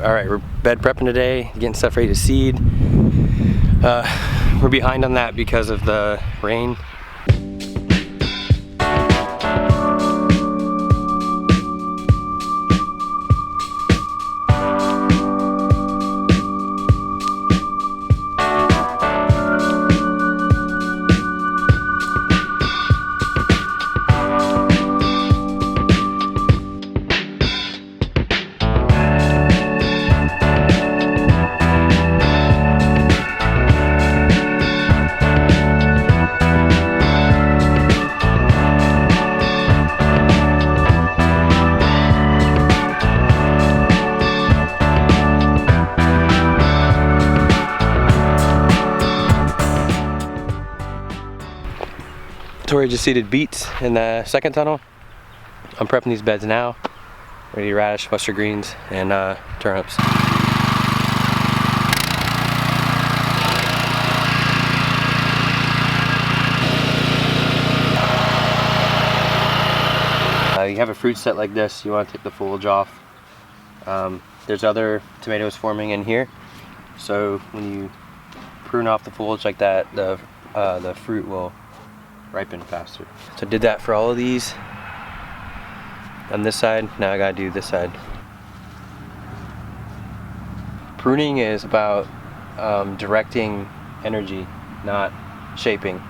All right, we're bed prepping today, getting stuff ready to seed. We're behind on that because of the rain. Tori just seeded beets in the second tunnel. I'm prepping these beds now. Ready radish, mustard greens, and turnips. You have a fruit set like this, you want to take the foliage off. There's other tomatoes forming in here, so when you prune off the foliage like that, the fruit will ripen faster. So I did that for all of these on this side. Now I gotta do this side. Pruning is about directing energy, not shaping.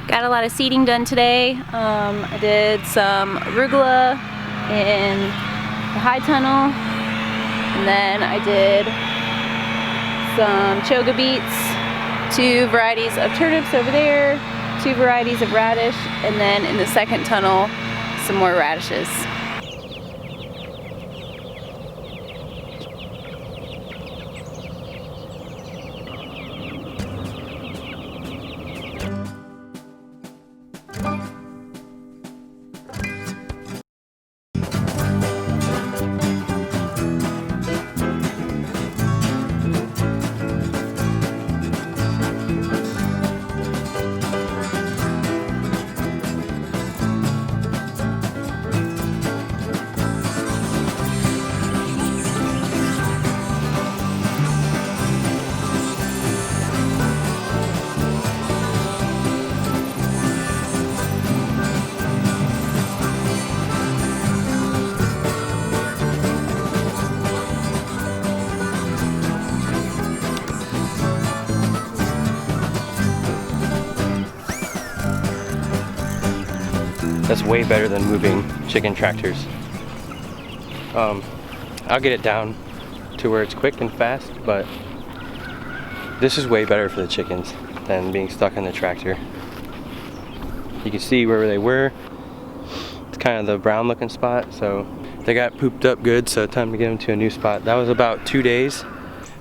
Got a lot of seeding done today. I did some arugula in the high tunnel, and then I did some choga beets, 2 varieties of turnips over there, 2 varieties of radish, and then in the second tunnel some more radishes. That's way better than moving chicken tractors. I'll get it down to where it's quick and fast, but this is way better for the chickens than being stuck in the tractor. You can see where they were. It's kind of the brown looking spot, so they got pooped up good, so time to get them to a new spot. That was about 2 days.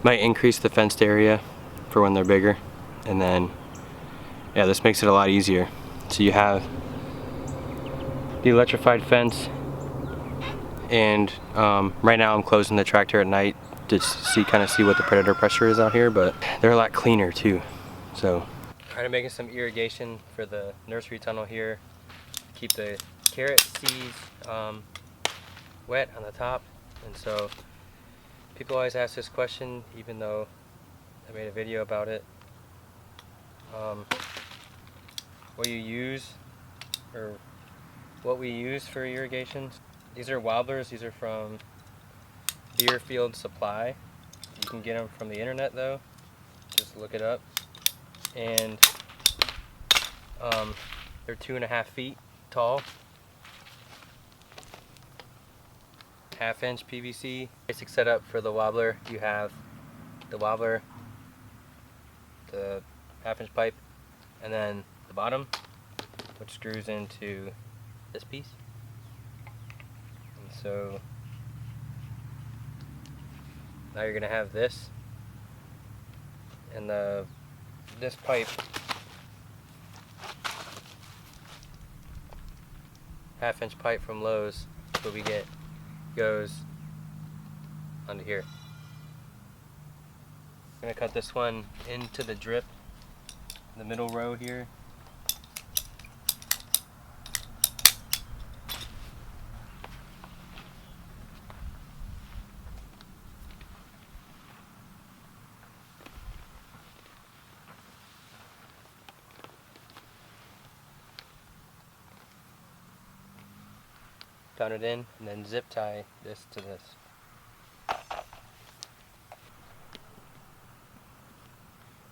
Might increase the fenced area for when they're bigger, and then yeah, this makes it a lot easier. So you have the electrified fence, and right now I'm closing the tractor at night to kind of see what the predator pressure is out here, but they're a lot cleaner too. So trying to make some irrigation for the nursery tunnel here, keep the carrot seeds wet on the top. And so people always ask this question, even though I made a video about it. What you use, or what we use for irrigation. These are Wobblers. These are from Deerfield Supply. You can get them from the internet though. Just look it up. And they're 2.5 feet tall. 1/2-inch PVC. Basic setup for the wobbler. You have the wobbler, the 1/2-inch pipe, and then the bottom, which screws into this piece. And so now you're gonna have this, and this pipe, 1/2-inch pipe from Lowe's, what we get, goes onto here. I'm gonna cut this one into the drip the middle row here. Down it in, and then zip tie this to this.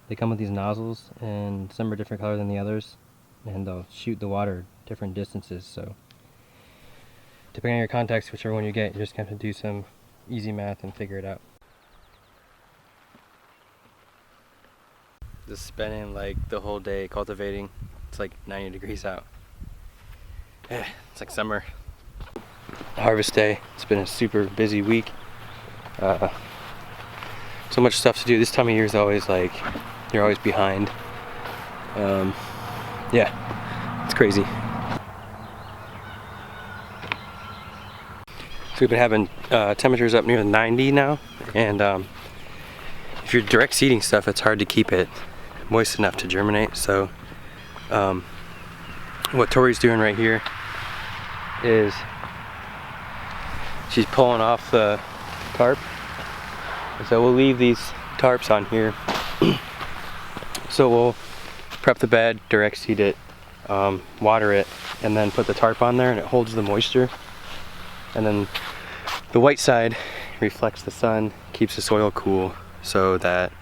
They come with these nozzles, and some are different color than the others, and they'll shoot the water different distances. So depending on your contacts, whichever one you get, you're just gonna have to do some easy math and figure it out. Just spending like the whole day cultivating. It's like 90 degrees out. It's like summer. Harvest day. It's been a super busy week. So much stuff to do. This time of year is always like, you're always behind. Yeah, it's crazy. So we've been having temperatures up near 90 now, and if you're direct seeding stuff, it's hard to keep it moist enough to germinate. So what Tori's doing right here is she's pulling off the tarp. And so we'll leave these tarps on here. So we'll prep the bed, direct seed it, water it, and then put the tarp on there, and it holds the moisture. And then the white side reflects the sun, keeps the soil cool so that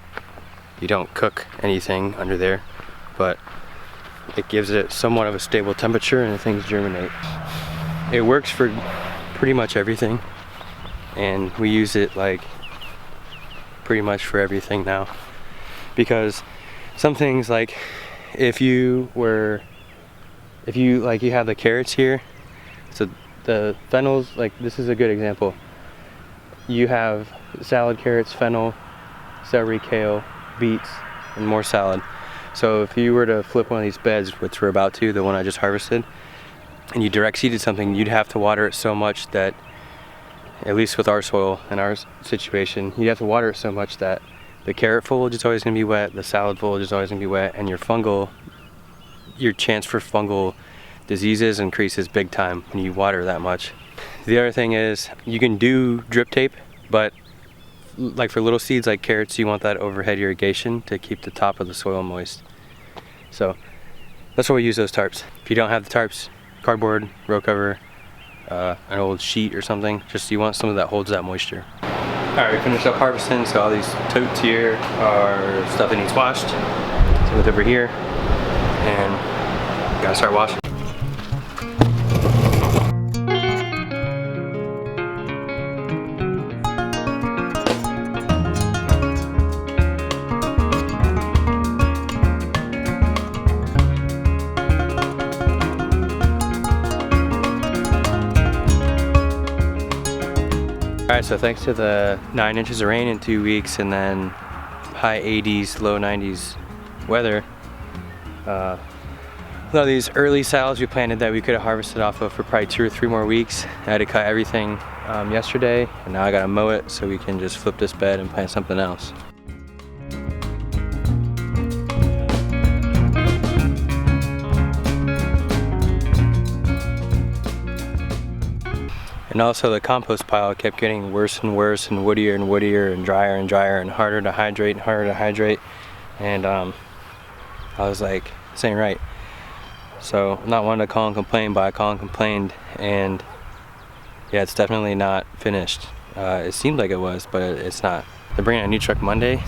you don't cook anything under there, but it gives it somewhat of a stable temperature and things germinate. It works for pretty much everything, and we use it like pretty much for everything now, because some things, like if you have the carrots here, so the fennels, like this is a good example. You have salad carrots, fennel, celery, kale, beets, and more salad. So if you were to flip one of these beds, which we're about to, the one I just harvested, and you direct seeded something, you'd have to water it so much that, at least with our soil and our situation, you'd have to water it so much that the carrot foliage is always going to be wet, the salad foliage is always going to be wet, and your chance for fungal diseases increases big time when you water that much. The other thing is, you can do drip tape, but like for little seeds like carrots, you want that overhead irrigation to keep the top of the soil moist. So that's why we use those tarps. If you don't have the tarps, cardboard, row cover, an old sheet or something, just you want something that holds that moisture. Alright, we finished up harvesting, so all these totes here are stuff that needs washed. So with over here, and gotta start washing. Alright, so thanks to the 9 inches of rain in 2 weeks and then high 80s, low 90s weather, a lot of these early salads we planted that we could have harvested off of for probably 2 or 3 more weeks. I had to cut everything yesterday, and now I gotta mow it so we can just flip this bed and plant something else. And also the compost pile kept getting worse and worse and woodier and drier and harder to hydrate and harder to hydrate. And I was like, this ain't right. So I'm not one to call and complain, but I called and complained, and yeah, it's definitely not finished. It seemed like it was, but it's not. They're bringing a new truck Monday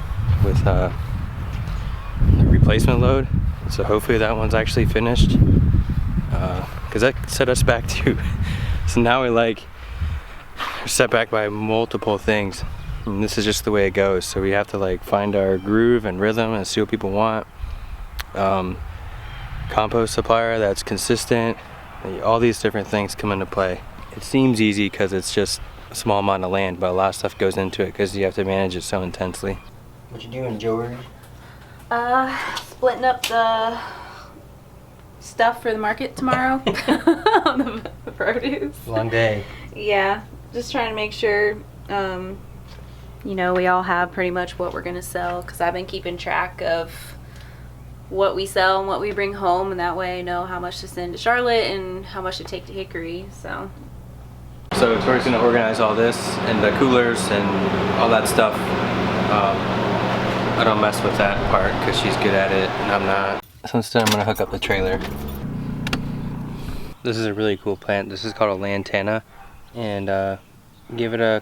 with a replacement load, so hopefully that one's actually finished. Because that set us back too. So now we're set back by multiple things, and this is just the way it goes. So we have to find our groove and rhythm and see what people want. Compost supplier that's consistent. All these different things come into play. It seems easy because it's just a small amount of land, but a lot of stuff goes into it because you have to manage it so intensely. What you doing, Joey? Splitting up the stuff for the market tomorrow. On the produce. Long day. Yeah, just trying to make sure, we all have pretty much what we're gonna sell, because I've been keeping track of what we sell and what we bring home, and that way I know how much to send to Charlotte and how much to take to Hickory. So Tori's gonna organize all this and the coolers and all that stuff. I don't mess with that part because she's good at it and I'm not. So instead I'm gonna hook up the trailer. This is a really cool plant. This is called a lantana, and give it a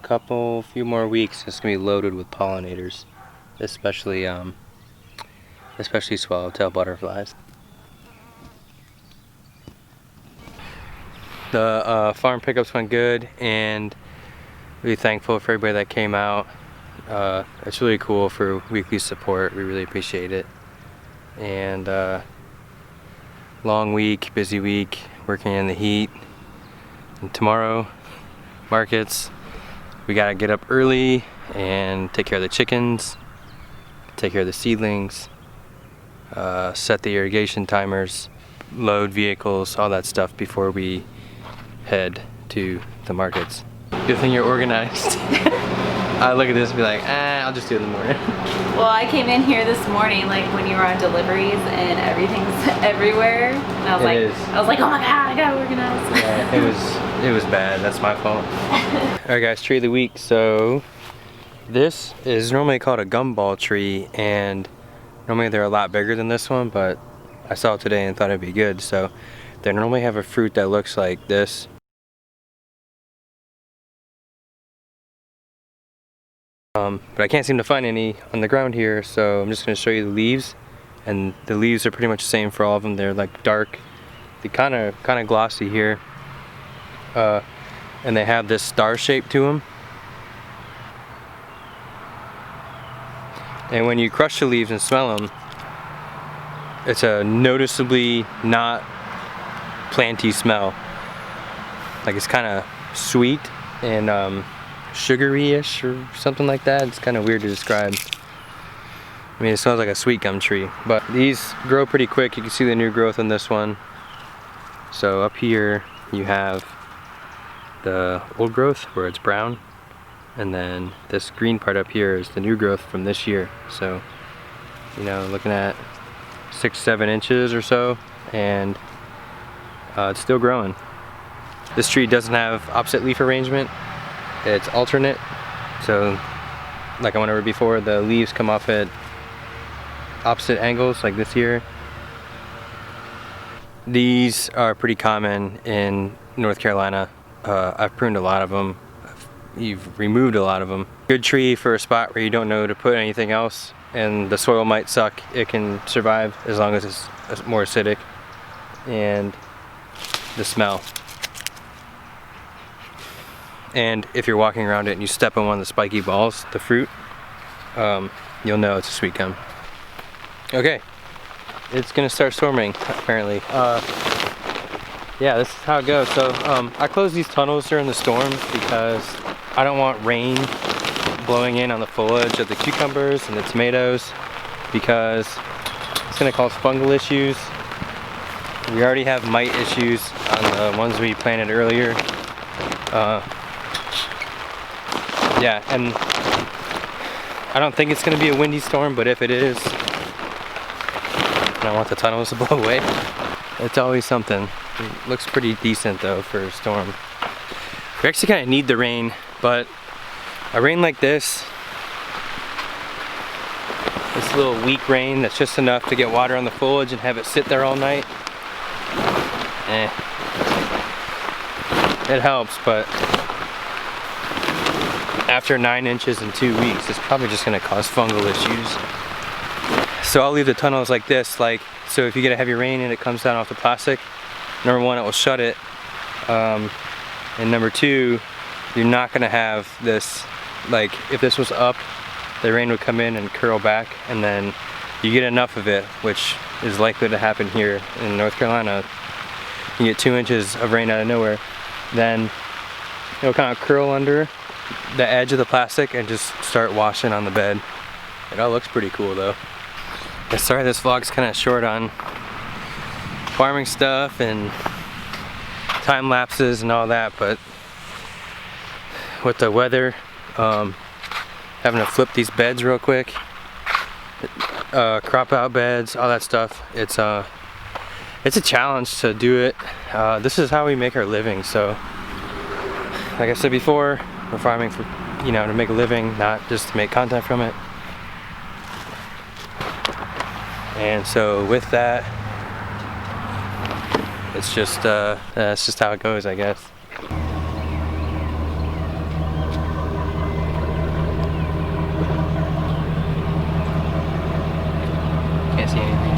few more weeks, it's gonna be loaded with pollinators, especially swallowtail butterflies. The farm pickups went good, and really thankful for everybody that came out. It's really cool for weekly support. We really appreciate it. And long week, busy week, working in the heat. And tomorrow, markets. We gotta get up early and take care of the chickens, take care of the seedlings, set the irrigation timers, load vehicles, all that stuff before we head to the markets. Good thing you're organized. I look at this and be like, I'll just do it in the morning. well, I came in here this morning like when you were on deliveries and everything's everywhere. And I was like, oh my god, I gotta organize. Yeah, it was bad. That's my fault. Alright guys, tree of the week. So this is normally called a gumball tree, and normally they're a lot bigger than this one, but I saw it today and thought it'd be good. So they normally have a fruit that looks like this. But I can't seem to find any on the ground here, so I'm just going to show you the leaves. And the leaves are pretty much the same for all of them. They're like dark, they're kind of glossy here, and they have this star shape to them. And when you crush the leaves and smell them, it's a noticeably not planty smell. Like it's kind of sweet and sugary-ish or something like that. It's kind of weird to describe. I mean, it smells like a sweet gum tree, but these grow pretty quick. You can see the new growth in this one. So up here you have the old growth where it's brown, and then this green part up here is the new growth from this year. So, you know, looking at 6-7 inches or so, and it's still growing. This tree doesn't have opposite leaf arrangement. It's alternate, so like I went over before, the leaves come off at opposite angles, like this here. These are pretty common in North Carolina. I've pruned a lot of them. You've removed a lot of them. Good tree for a spot where you don't know to put anything else, and the soil might suck. It can survive as long as it's more acidic. And the smell. And if you're walking around it and you step on one of the spiky balls, the fruit, you'll know it's a sweet gum. Okay, it's gonna start storming apparently. Yeah, this is how it goes. So I close these tunnels during the storm because I don't want rain blowing in on the foliage of the cucumbers and the tomatoes, because it's gonna cause fungal issues. We already have mite issues on the ones we planted earlier. Yeah, and I don't think it's going to be a windy storm, but if it is, and I want the tunnels to blow away, it's always something. It looks pretty decent though for a storm. We actually kind of need the rain, but a rain like this little weak rain that's just enough to get water on the foliage and have it sit there all night, it helps, but after 9 inches in 2 weeks, it's probably just gonna cause fungal issues. So I'll leave the tunnels like this, so if you get a heavy rain and it comes down off the plastic, number one, it will shut it, and number two, you're not gonna have this, like if this was up, the rain would come in and curl back, and then you get enough of it, which is likely to happen here in North Carolina. You get 2 inches of rain out of nowhere, then it'll kind of curl under the edge of the plastic and just start washing on the bed. It all looks pretty cool though. Yeah, sorry this vlog's kind of short on farming stuff and time lapses and all that, but with the weather, having to flip these beds real quick, crop out beds, all that stuff. It's a challenge to do it. This is how we make our living. So, like I said before, we're farming for, you know, to make a living, not just to make content from it. And so with that, it's just that's just how it goes, I guess. Can't see anything.